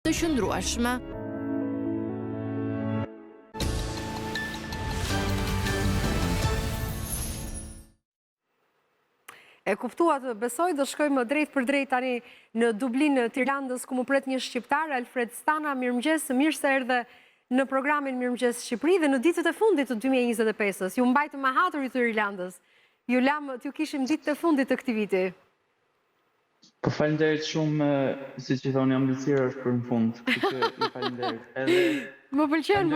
të qëndrueshme. E kuptuat, besoj, do shkojmë drejt për drejt tani në Dublinë të Irlandës, ku më pret një shqiptar, Alfred Stana. Mirëmëngjes, mirë se erdhe në programin Mirëmëngjes Shqipëri dhe në ditët e fundit të 2025-ës. Ju mbajtë më haturit të Irlandës. Ju lam t'ju kishim ditët e fundit të këtij viti. Po falenderit shumë, si që thonë, jam lësirë është për në fund. Ju falenderit. Më pëlqen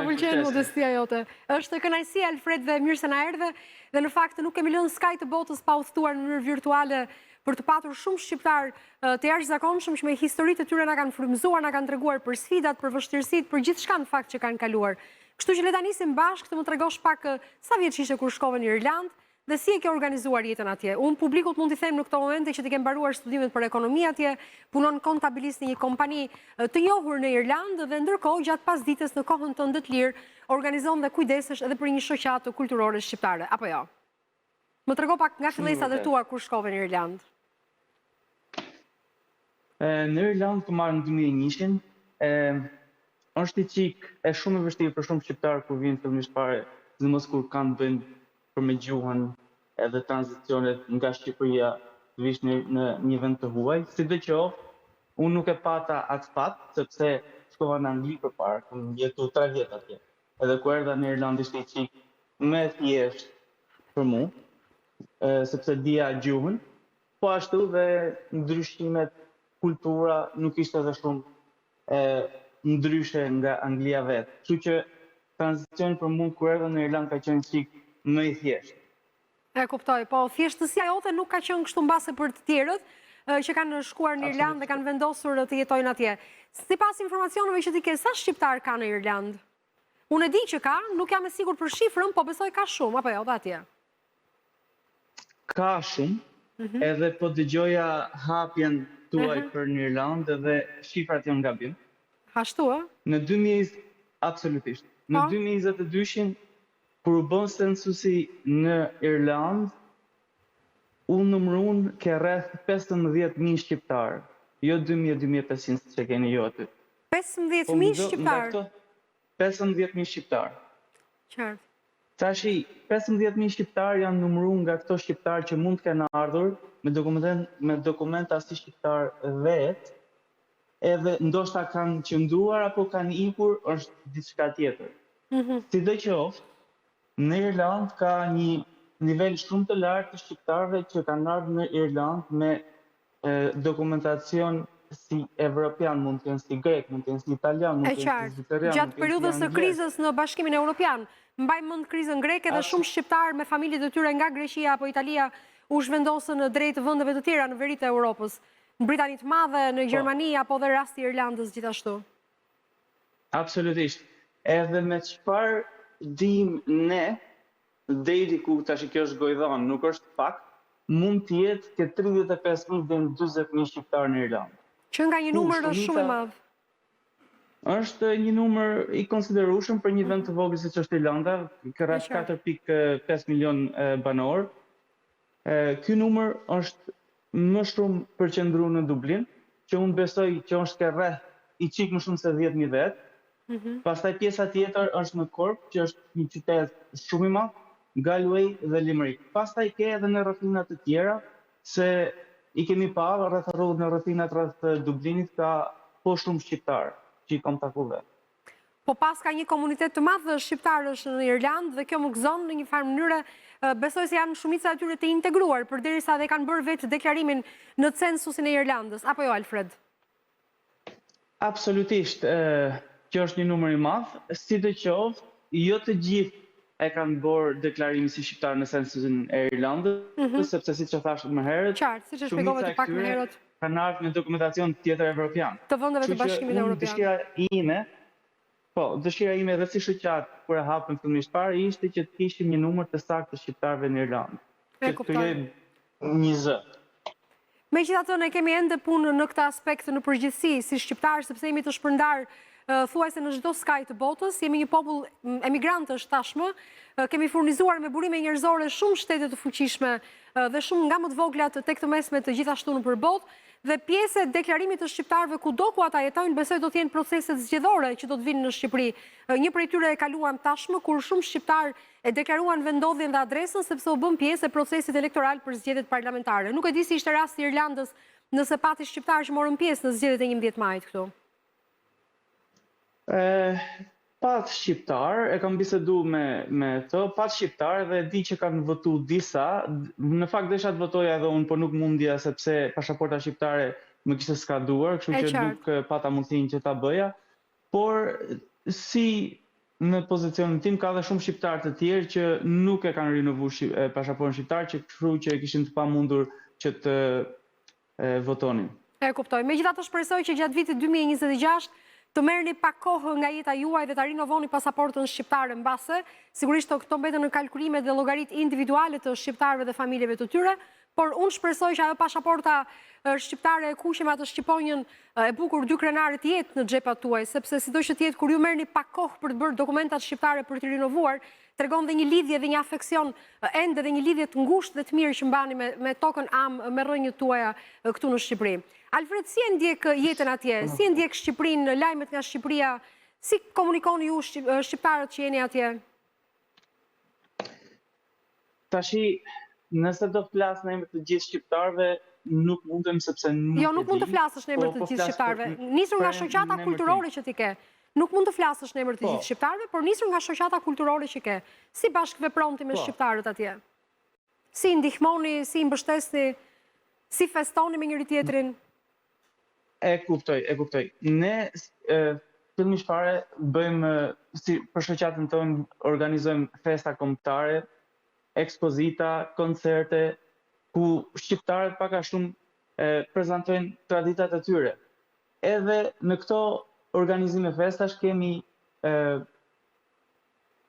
modestia jote. Është kënaqësi, Alfred, dhe mirë se na erdhe. Dhe në fakt nuk kemi lënë skaj të botës pa udhëtuar në mënyrë virtuale për të patur shumë shqiptar të jashtëzakonshëm që me historitë e tyre na kanë frymëzuar, na kanë treguar për sfidat, për vështirësitë, për gjithçka në fakt që kanë kaluar. Kështu që le ta nisim bashkë të më tregosh pak sa vjeç ishe kur shkove në Irlandë dhe si e ke organizuar jetën atje. Unë publikut mund t'i them në këto momente që ti ke mbaruar studimet për ekonomi atje, punon kontabilist në një kompani të njohur në Irlandë dhe ndërkohë gjatë pasdites në kohën tënde të lirë organizon dhe kujdesesh edhe për një shoqatë kulturore shqiptare, apo jo? Më trego pak nga fillesat e tua kur shkove në Irlandë. Në Irlandë të marrë në 2001-shin, është i qik e shumë e vështirë për shumë shqiptarë kur vinë fillimisht pare, në mos kur kanë bëjnë për me gjuhën edhe tranzicionet nga Shqipëria të vish në një vend të huaj. Sidoqoftë, unë nuk e pata atë fat, sepse shkova në Angli përpara, kam jetu 3 vjet atje. Edhe kur erdha në Irlandë ishte i qik më thjesht për mua, sepse dija gjuhën, po ashtu dhe ndryshimet, kultura nuk ishte edhe shumë ndryshe nga Anglia vetë. Kështu që tranzicioni për mua kur erdha në Irlandë ka qenë qik më i thjesht. E kuptoj, po thjeshtësia jote nuk ka qenë kështu mbase për të tjerët që kanë shkuar në Irlandë dhe kanë vendosur të jetojnë atje. Sipas informacioneve që ti ke, sa shqiptar ka në Irlandë? Unë e di që ka, nuk jam e sigurt për shifrën, po besoj ka shumë, apo jo, dhe atje? Ka shumë, edhe po dëgjoja hapjen tuaj për në Irlandë dhe shifrat janë gabim. Ashtu, ë? Në 2020, absolutisht. Në 2022-shin, kur u bën sensusi në Irlandë, u numërun ke rreth 15.000 shqiptarë, jo 2.000-2.500 që keni jo aty. 15.000 shqiptarë? 15.000 shqiptarë. Qartë. Tashi, 15.000 shqiptarë janë numërun nga këto shqiptarë që mund të kenë ardhur me dokumenta si shqiptar vetë, edhe ndoshta kanë qëndruar apo kanë ikur, është diçka tjetër. Sidoqoftë, në Irlandë ka një nivel shumë të lartë të shqiptarëve që kanë ardhur në Irlandë me dokumentacion si evropian, mund të jenë si grek, mund të jenë si italian, mund të jenë si zviceran. Gjatë periudhës së krizës në Bashkimin Evropian, mbaj mend krizën greke dhe shumë shqiptarë me familjet e tyre nga Greqia apo Italia u zhvendosën drejt vendeve të tjera në veri të Europës, në Britani të Madhe, në Gjermani apo dhe rasti i Irlandës gjithashtu. Absolutisht. Edhe me çfarë dim ne, deri ku tash kjo është gojdhan, nuk është fakt, mund të jetë ke 35.000 dhe 40.000 shqiptarë në Irlandë. Që nga një numër shumë i madh. Është një numër i konsiderueshëm për një vend të vogël siç është Irlanda, ka rreth 4.5 milion banor. Ky numër është më shumë përqendruar në Dublin, që unë besoj që është ke rreth i çik më shumë se 10.000 vet. Pastaj pjesa tjetër është në Cork, që është një qytet shumë i madh, Galway dhe Limerick. Pastaj ke edhe në rrethina të tjera, se i kemi parë rreth rrugë në rrethinat rreth Dublinit ka po shumë shqiptarë që i kam takuar vetë. Po pas ka një komunitet të madh shqiptarësh në Irlandë dhe kjo më gëzon në një farë mënyrë, besoj se janë shumica e tyre të integruar përderisa dhe kanë bërë vetë deklarimin në censusin e Irlandës, apo jo, Alfred? Absolutisht, që është një numër i madh, sidoqoftë, jo të gjithë e kanë bërë deklarimin si shqiptar në sensusin e Irlandës, sepse siç e thash më herët, qartë, siç e shpjegove të pak më herët, kanë ardhur me dokumentacion tjetër evropian. Të vendeve të Bashkimit Evropian. Dëshira ime dhe si shoqat kur e hapëm fillimisht parë ishte që të kishim një numër të saktë të shqiptarëve në Irlandë. Që të jemi një zë. Megjithatë ne kemi ende punë në këtë aspekt në përgjithësi si shqiptar, sepse jemi të shpërndar thuajse në çdo skaj të botës, jemi një popull emigrantësh tashmë, kemi furnizuar me burime njerëzore shumë shtete të fuqishme dhe shumë nga më të vogla tek të mesme të gjithashtu nëpër botë, dhe pjesë e deklarimit të shqiptarëve kudo ku ata jetojnë, besoj do të jenë proceset zgjedhore që do të vinë në Shqipëri. Një prej tyre e kaluam tashmë, kur shumë shqiptarë e deklaruan vendodhjen dhe adresën sepse u bën pjesë e procesit elektoral për zgjedhjet parlamentare. Nuk e di si ishte rasti i Irlandës, nëse pati shqiptarë që morën pjesë në zgjedhjet e 11 majit këtu. Pat shqiptar, e kam bisedu me të, pat shqiptar dhe di që kanë votu disa, në fakt desha të votoja edhe unë, por nuk mundja sepse pasaporta shqiptare më kishte skaduar, kështu që nuk pata mundësinë që ta bëja, por si në pozicionin tim ka dhe shumë shqiptar të tjerë që nuk e kanë rinovu pasaportën shqiptar, që kështu që kishin të pamundur që të votonin. E kuptoj. Megjithatë shpresoj që gjatë vitit 2026 të merrni pak kohë nga jeta juaj dhe ta rinovoni pasaportën shqiptare mbase. Sigurisht këto mbeten në kalkulimet dhe llogaritë individuale të shqiptarëve dhe familjeve të tyre, por unë shpresoj që ajo pasaporta shqiptare e kuqe me atë shqiponjën e bukur dy krenare të jetë në xhepat tuaj, sepse sido që të jetë kur ju merrni pak kohë për të bërë dokumentat shqiptare për të rinovuar, tregon dhe një lidhje dhe një afeksion ende dhe një lidhje të ngushtë dhe të mirë që mbani me tokën me rrënjët tuaja këtu në Shqipëri. Alfred, si e ndjek jetën atje? Si e ndjek Shqipërinë, lajmet nga Shqipëria? Si komunikoni ju shqiptarët që jeni atje? Tashi, nëse do të flas në emër të gjithë shqiptarëve, nuk mundem sepse nuk Jo, nuk mund të flasësh në emër të gjithë shqiptarëve. Nisur nga shoqata kulturore që ti ke. Nuk mund të flasësh në emër të gjithë shqiptarëve, por nisur nga shoqata kulturore që ke. Si bashkëvepronti me shqiptarët atje? Si ndihmoni, si mbështesni, si festoni me njëri tjetrin? E kuptoj. Ne fillimisht fare bëjmë, si për shoqatën tonë, organizojmë festa kombëtare, ekspozita, koncerte, ku shqiptarët pak a shumë prezantojnë traditat e tyre. Edhe në këto organizime festash kemi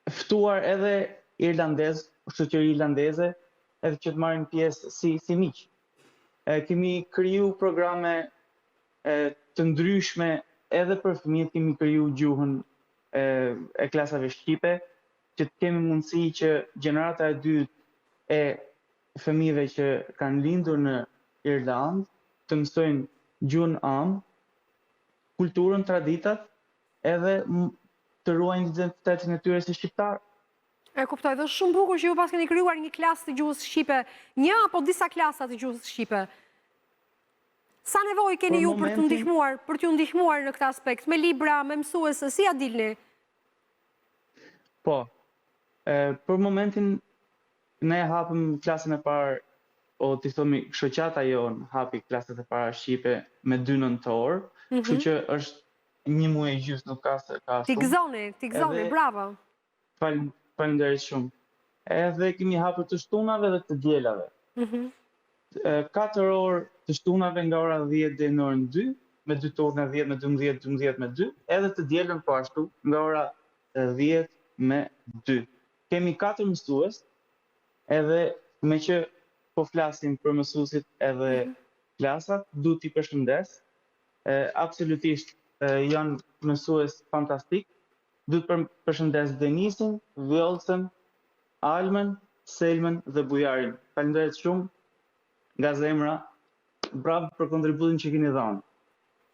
ftuar edhe irlandez, shoqëri irlandeze, edhe që të marrin pjesë si miq. Kemi kriju programe të ndryshme edhe për fëmijët, kemi kriju gjuhën e klasave shqipe, që të kemi mundësi që gjenerata e dytë e fëmijëve që kanë lindur në Irlandë të mësojnë gjuhën am, kulturën, traditat, edhe të ruajnë identitetin e tyre si shqiptar. E kuptoj, dhe shumë bukur që ju pas keni krijuar një klasë të gjuhës shqipe, një apo disa klasa të gjuhës shqipe. Sa nevojë keni ju për t'ju ndihmuar në këtë aspekt, me libra, me mësuese, si ja dilni? Po, për momentin ne hapëm klasën e parë, o t'i thomi shoqata jonë hapi klasët e para shqipe me 2 nëntor, kështu që është 1 muaj e gjysmë, nuk ka shumë. T'i gëzoni, bravo. Faleminderit shumë. Edhe kemi hapur të shtunave dhe të dielave. 4 orë të shtunave nga ora 10 deri në orën 2, me 2 turne 10 me 12, 12 me 2, edhe të dielën po ashtu nga ora 10 me 2. Kemi 4 mësues, edhe me që po flasim për mësuesit edhe klasat, du t'i përshëndes. Absolutisht janë mësues fantastik. Du të përshëndes Denisin, Vjollsen, Almen, Selmen dhe Bujarin. Faleminderit shumë nga zemra. Bravo për kontributin që keni dhënë.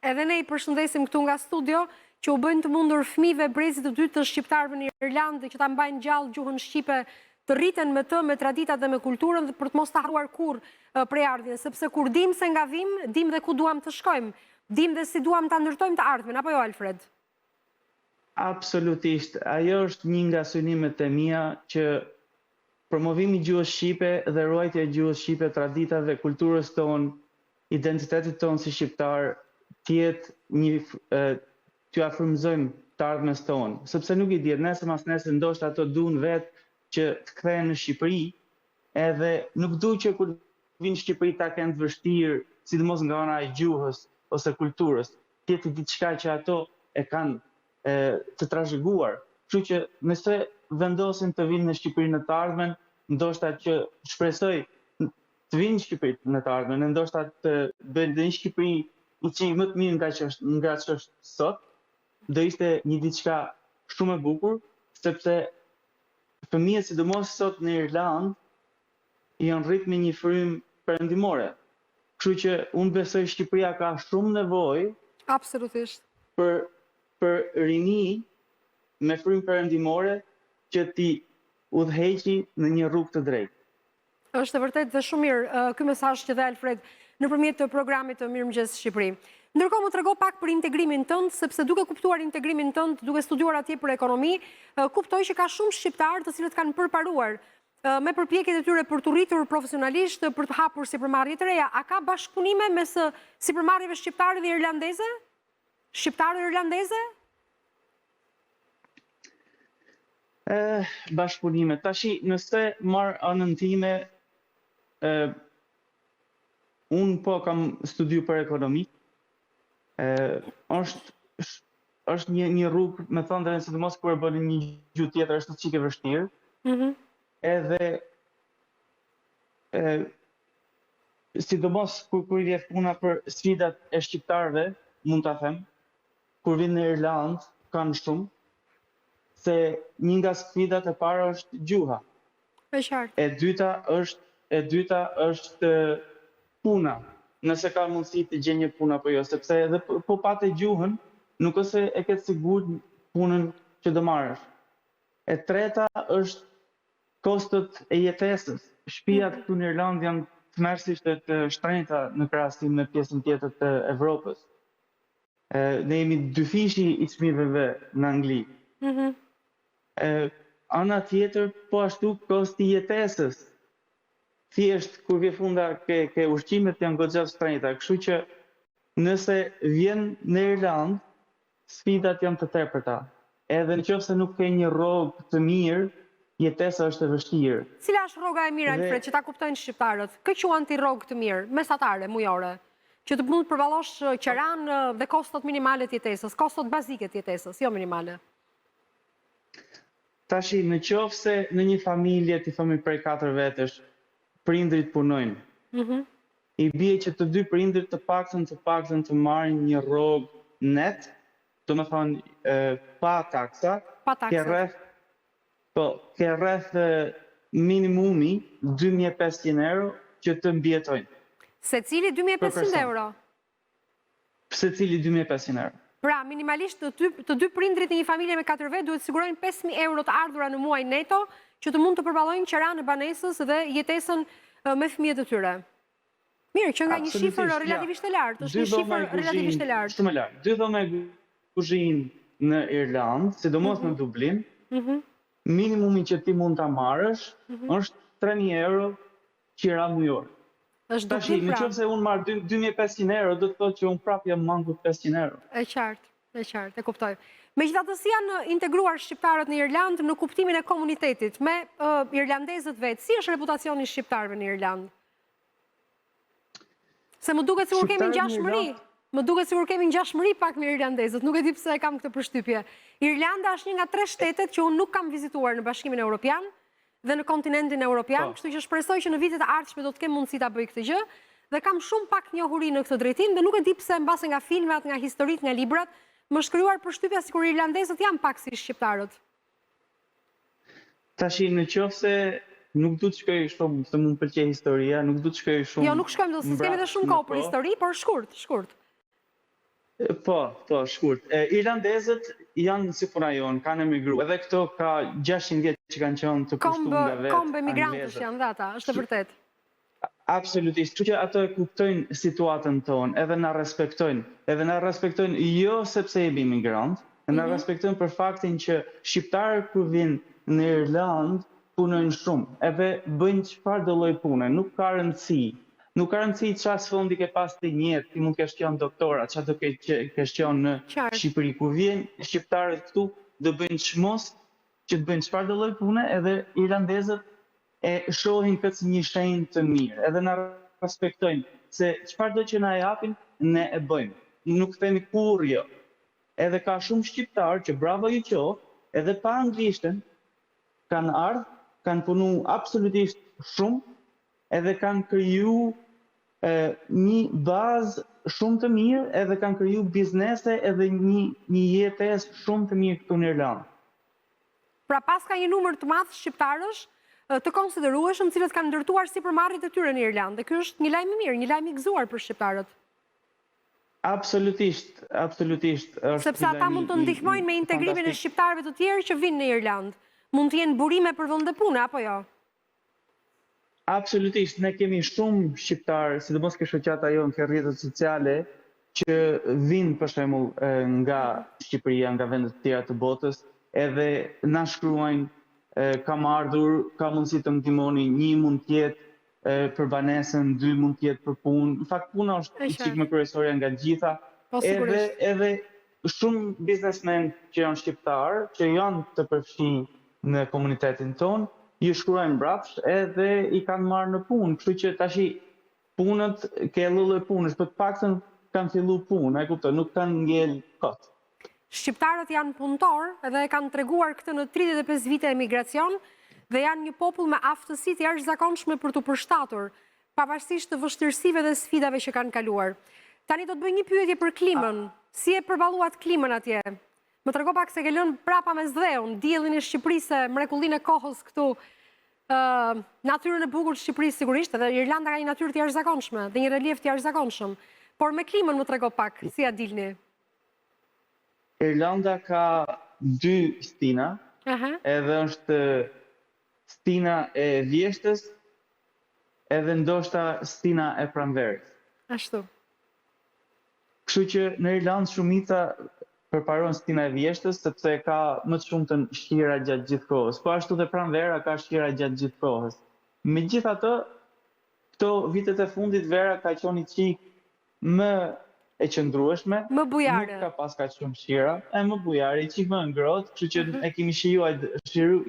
Edhe ne i përshëndesim këtu nga studio, që u bëjnë të mundur fëmijëve brezit të dytë të shqiptarëve në Irlandë që ta mbajnë gjallë gjuhën shqipe, të rriten me të, me traditat dhe me kulturën, dhe për të mos të harruar kur prej ardhjen, sepse kur dim se nga vim, dim dhe ku duam të shkojmë, dim dhe si duam të ndërtojmë të ardhmen, apo jo, Alfred? Absolutisht, ajo është një nga synimet e mia që promovimi i gjuhës shqipe dhe ruajtja e gjuhës shqipe, traditave, kulturës tonë, identitetit tonë si shqiptar, t'ju afërmëzojmë të ardhmes tonë, sepse nuk i dihet, nesër mas nesër ndoshta ato duan vetë që të kthehen në Shqipëri, edhe nuk du që kur vinë në Shqipëri ta kenë të vështirë, sidomos nga ana e gjuhës ose kulturës, tjetë diçka që ato e kanë të trashëguar. Kështu që nëse vendosin të vinë në Shqipëri në të ardhmen, ndoshta që shpresoj të vinë në Shqipëri në të ardhmen, ndoshta të bëjnë një Shqipëri i më të mirë nga që është sot, do ishte një diçka shumë e bukur, sepse fëmijët, sidomos sot në Irlandë, janë rritë me një frym perëndimore. Kështu që unë besoj Shqipëria ka shumë nevojë Absolutisht. për rini me frym perëndimore që ti udhëheqi në një rrugë të drejtë. Është vërtet dhe shumë mirë ky mesazh që dhe Alfred nëpërmjet të programit të Mirëmëngjes Shqipëri. Ndërkohë më trego pak për integrimin tënd, sepse duke kuptuar integrimin tënd, duke studiuar atje për ekonomi, kuptoj që ka shumë shqiptarë të cilët kanë përparuar me përpjekjet e tyre për të rritur profesionalisht, për të hapur sipërmarrje të reja. A ka bashkëpunime mes sipërmarrjeve shqiptare dhe irlandeze? Shqiptare irlandeze? Bashkëpunime. Tashi, nëse marr anën time, unë po kam studiu për ekonomi. Është një rrugë, me thënë dhe sidomos kur e bën një gjuhë tjetër, është çike vështirë. Edhe sidomos kur i vjen puna për sfidat e shqiptarëve, mund ta them, kur vinë në Irlandë, kanë shumë, se një nga sfidat e para është gjuha. E qartë. E dyta është puna, nëse ka mundësi të gjej një punë apo jo, sepse edhe po patë gjuhën, nuk ose e ke sigurt punën që do marrësh. E treta është kostot e jetesës. Shtëpiat këtu në Irlandë janë tmerrsisht të shtrenjta në krahasim me pjesën tjetër të Evropës. Ne jemi dyfishi i çmimeve në Angli. Ana tjetër, po ashtu kosti i jetesës. Thjesht kur vjen funda ke ushqimet janë goxha të shtrenjta, kështu që nëse vjen në Irlandë, sfidat janë të tepërta. Edhe nëse nuk ke një rrogë të mirë, jetesa është e vështirë. Cila është rroga e mirë, Alfred, që ta kuptojnë shqiptarët? Kë quan ti rrogë të mirë, mesatare, mujore, që të mund të përballosh qeran dhe kostot minimale të jetesës, kostot bazike të jetesës, jo minimale? Tashi, në qoftë se në një familje, ti themi prej 4 vetësh, prindrit punojnë. I bie që të dy prindrit të paktën të marrin një rrogë net, do të thonë pa taksa, ke rreth minimumi 2.500 euro që të mbijetojnë. Secili 2.500 euro? Secili 2.500 euro. Pra, minimalisht të dy prindrit në një familje me 4 vetë duhet sigurojnë 5.000 euro të ardhura në muaj neto që të mund të përballojnë qeran e banesës dhe jetesën me fëmijët e tyre. Mirë, që nga një shifër relativisht e lartë, është një shifër relativisht e lartë. Shumë e lartë. 2 dhoma kuzhinë në Irlandë, sidomos në Dublin, minimumi që ti mund ta marrësh është 3.000 euro qira mujore. Tashi, në qoftë se unë marr 2.500 euro, do të thotë që unë prapë jam mangur 500 euro. E qartë, e kuptoj. Megjithatë, si janë integruar shqiptarët në Irlandë në kuptimin e komunitetit me irlandezët vetë? Si është reputacioni i shqiptarëve në Irlandë? Se më duket sikur kemi ngjashmëri. Më duket sikur kemi ngjashmëri pak me irlandezët, nuk e di pse e kam këtë përshtypje. Irlanda është një nga 3 shtetet që unë nuk kam vizituar në Bashkimin Evropian dhe në kontinentin Evropian, kështu që shpresoj që në vitet e ardhshme do të kem mundësi ta bëj këtë gjë dhe kam shumë pak njohuri në këtë drejtim dhe nuk e di pse mbase nga filmat, nga historitë, nga librat, më shkruar përshtypja sikur irlandezët janë pak si shqiptarët. Tashi, nëse nuk du të shkoj shumë, se më pëlqej historia, nuk du të shkoj shumë. Jo, nuk shkojmë do, se s'kemi dhe shumë kohë për histori, por shkurt. Po, shkurt. Irlandezët janë si puna jonë, kanë emigruar. Edhe këto ka 600 vjet që kanë qenë të pushtuar nga vetë. Kombe emigrantësh janë dhe ata, është e vërtet. Absolutisht. Kështu që ato e kuptojnë situatën tonë, edhe na respektojnë, jo sepse jemi imigrantë, na respektojnë për faktin që shqiptarët kur vinë në Irlandë punojnë shumë, edhe bëjnë çfarë do lloj pune, nuk ka rëndësi. Nuk ka rëndësi çfarë sfondi ke pas ti njëherë, ti mund të kesh qenë doktora, çfarë do kesh qenë në Shqipëri. Kur vijnë shqiptarët këtu, do bëjnë çmos që të bëjnë çfarë do lloj pune, edhe irlandezët e shohin këtë si një shenjë të mirë, edhe na respektojnë se çfarëdo që na japin, ne e bëjmë. Nuk themi kurrë jo. Edhe ka shumë shqiptarë që bravo ju qoftë, edhe pa anglishtën, kanë punu absolutisht shumë, edhe kanë kriju një bazë shumë të mirë, edhe kanë kriju biznese edhe një jetesë shumë të mirë këtu në Irlandë. Pra pas ka një numër të madh shqiptarësh të konsiderueshëm, cilët kanë ndërtuar sipërmarrjet e tyre në Irlandë. Dhe ky është një lajm i mirë, një lajm i gëzuar për shqiptarët. Absolutisht. Sepse ata mund të ndihmojnë me integrimin e shqiptarëve të tjerë që vinë në Irlandë. Mund të jenë burime për vende pune, apo jo? Absolutisht, ne kemi shumë shqiptarë, sidomos ke shoqata jonë, ke rrjetet sociale, që vinë për shembull nga Shqipëria, nga vende të tjera të botës, edhe na shkruajnë, kam ardhur, ka mundësi të më ndihmoni, një mund të jetë për banesën, 2 mund të jetë për punë. Në fakt puna është çik më kryesorja nga gjitha. Edhe shumë biznesmen që janë shqiptarë, që janë të përfshirë në komunitetin tonë, ju shkruajnë mbrapsht edhe i kanë marrë në punë. Kështu që tashi punët ke lloj punësh, për të paktën kanë filluar punë, e kupton, nuk kanë ngel kot. Shqiptarët janë punëtor edhe e kanë treguar këtë në 35 vite emigracion dhe janë një popull me aftësi të jashtëzakonshme për të përshtatur, pavarësisht të vështirësive dhe sfidave që kanë kaluar. Tani do të bëj një pyetje për klimën. Si e përballuat klimën atje? Më trego pak se ke lënë prapa me zdheun, diellin e Shqipërisë, mrekullinë e kohës këtu, natyrën e bukur të Shqipërisë sigurisht, edhe Irlanda ka një natyrë të jashtëzakonshme dhe një relief të jashtëzakonshëm. Por me klimën më trego pak, si ja dilni? Irlanda ka 2 stina, edhe është stina e vjeshtës, edhe ndoshta stina e pranverës. Ashtu. Kështu që në Irlandë shumica përparon stina e vjeshtës, sepse ka më të shumtën shqira gjatë gjithë kohës. Po ashtu dhe pranvera ka shqira gjatë gjithë kohës. Megjithatë, këto vitet e fundit vera ka qenë çik më e qëndrueshme, më bujare. Nuk ka pas kaq shumë shqira, më bujare, çik më ngrohtë, kështu që e kemi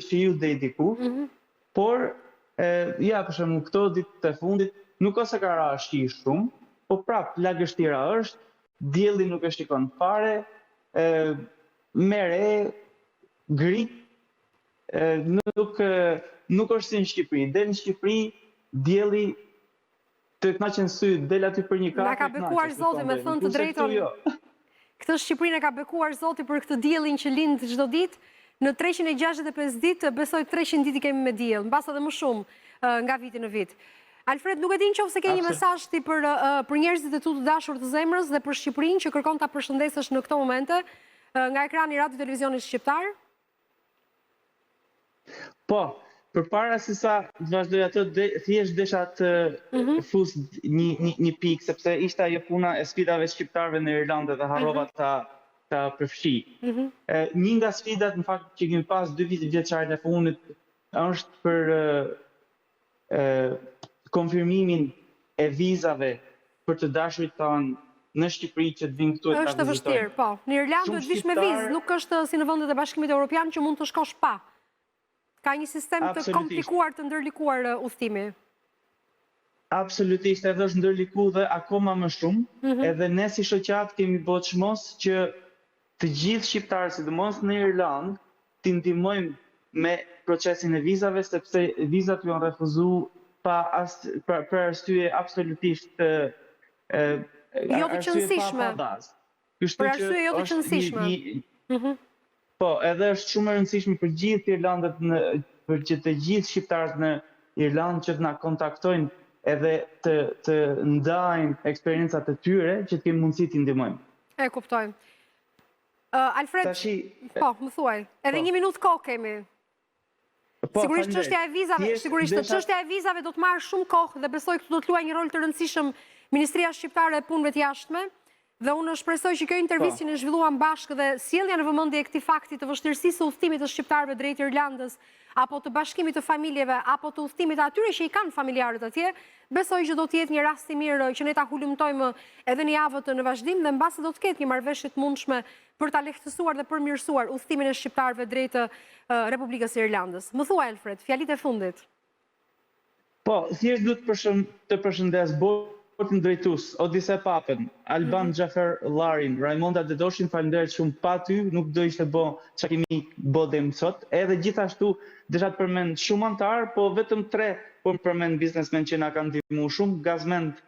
shiju deri diku. Por ja, për shembull, këto ditë e fundit nuk ose ka ra shi shumë, po prap lagështira është, dielli nuk e shikon fare, mere, gri, nuk është si në Shqipëri. Del në Shqipëri, dielli të knaqen sy, del aty për një kafe. Na ka bekuar Zoti, me thënë të drejtën. Këtë Shqipërinë e ka bekuar Zoti për këtë diellin që lind çdo ditë. Në 365 ditë, besoj 300 ditë kemi me diell, mbas edhe më shumë nga viti në vit. Alfred, nuk e di nëse ke një mesazh ti për njerëzit e tu të dashur të zemrës dhe për Shqipërinë që kërkon ta përshëndesësh në këto momente nga ekrani i Radio Televizionit Shqiptar? Po, përpara se sa të vazhdoj atë, thjesht desha të fus një pikë, sepse ishte ajo puna e sfidave shqiptarëve në Irlandë dhe harrova ta përfshi. Një nga sfidat në fakt që kemi pas 2 vjeçarin e fundit është për konfirmimin e vizave për të dashurit tanë në Shqipëri që të vinë këtu e ta vizitojnë. Është vështirë, po. Në Irlandë duhet vish me vizë, nuk është si në vendet e Bashkimit Evropian që mund të shkosh pa. Ka një sistem të komplikuar të ndërlikuar udhëtimi. Absolutisht, edhe është ndërlikuar dhe akoma më shumë, edhe ne si shoqat kemi bërë çmos që të gjithë shqiptarët, sidomos në Irlandë, t'i ndihmojmë me procesin e vizave, sepse vizat janë refuzuar për arsye absolutisht jo të qëndësishme. Për arsye jo të qëndësishme. Po, edhe është shumë e rëndësishme për gjithë Irlandët, për që të gjithë shqiptarët në Irlandë që të na kontaktojnë edhe të ndajnë eksperiencat e tyre që të kemi mundësi t'i ndihmojmë. E kuptoj. Alfred, po, më thuaj, edhe 1 minutë kohë kemi. Sigurisht çështja e vizave do të marrë shumë kohë dhe besoj këtu do të luajë një rol të rëndësishëm Ministria Shqiptare e Punëve të Jashtme. Dhe unë shpresoj që kjo intervistë që ne zhvilluam bashkë dhe sjellja në vëmendje e këtij fakti të vështirësisë së udhëtimit të shqiptarëve drejt Irlandës, apo të bashkimit të familjeve, apo të udhëtimit atyre që i kanë familjarët atje, besoj që do të jetë një rast i mirë që ne ta hulumtojmë edhe në javët në vazhdim dhe mbasi do të ketë një marrëveshje të mundshme për ta lehtësuar dhe përmirësuar udhëtimin e shqiptarëve drejt Republikës së Irlandës. Më thuaj Alfred, fjalitë e fundit. Po, thjesht duhet të përshëndes Botin drejtues, Odise Papën, Alban Xhafer Llarin, Raimonda Dedoshin, faleminderit shumë, pa ty nuk do ishte bë çka kemi bë deri më sot. Edhe gjithashtu desha të përmend shumë antar, po vetëm 3 po përmend biznesmen që na kanë ndihmuar shumë, Gazmend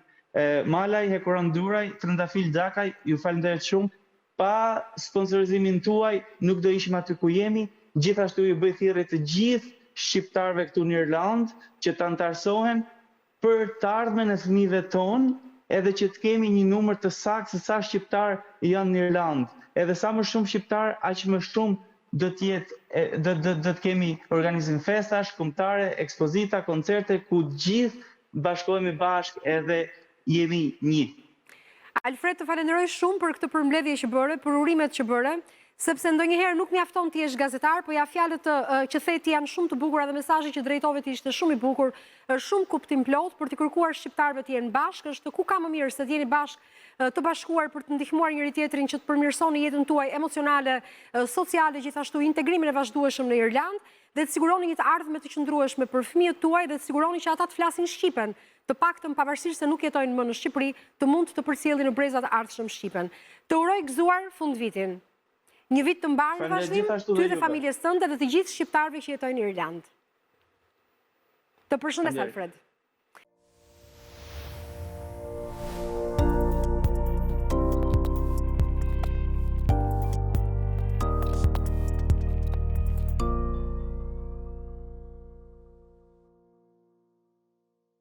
Malaj, Hekuran Duraj, Trëndafil Dakaj, ju falenderit shumë. Pa sponsorizimin tuaj nuk do ishim aty ku jemi. Gjithashtu ju bëj thirrje të gjithë shqiptarëve këtu në Irlandë që të antarësohen për të ardhmen e fëmijëve tonë, edhe që të kemi një numër të saktë se sa shqiptar janë në Irlandë. Edhe sa më shumë shqiptar, aq më shumë do të kemi organizim festash, kombëtare, ekspozita, koncerte ku të gjithë bashkohemi bashkë edhe jemi një. Alfred, të falenderoj shumë për këtë përmbledhje që bëre, për urimet që bëre, sepse ndonjëherë nuk mjafton të jesh gazetar, po ja fjalët që theti janë shumë të bukura dhe mesazhi që drejtove ti ishte shumë i bukur, është shumë kuptim plot për të kërkuar shqiptarëve të jenë bashkë, është ku ka më mirë se të jeni bashkë të bashkuar për të ndihmuar njëri tjetrin që të përmirësoni jetën tuaj emocionale, sociale, gjithashtu integrimin e vazhdueshëm në Irlandë, dhe të siguroni një të ardhme të qëndrueshme për fëmijët tuaj dhe të siguroni që ata të flasin shqipen, të paktën pavarësisht se nuk jetojnë më në Shqipëri, të mund të përcjellin në brezat ardhshëm shqipen. Të uroj gëzuar fundvitin. Një vit të mbarë në vazhdim, ty dhe familjes tënde dhe të gjithë shqiptarëve që jetojnë në Irlandë. Të përshëndes, Alfred.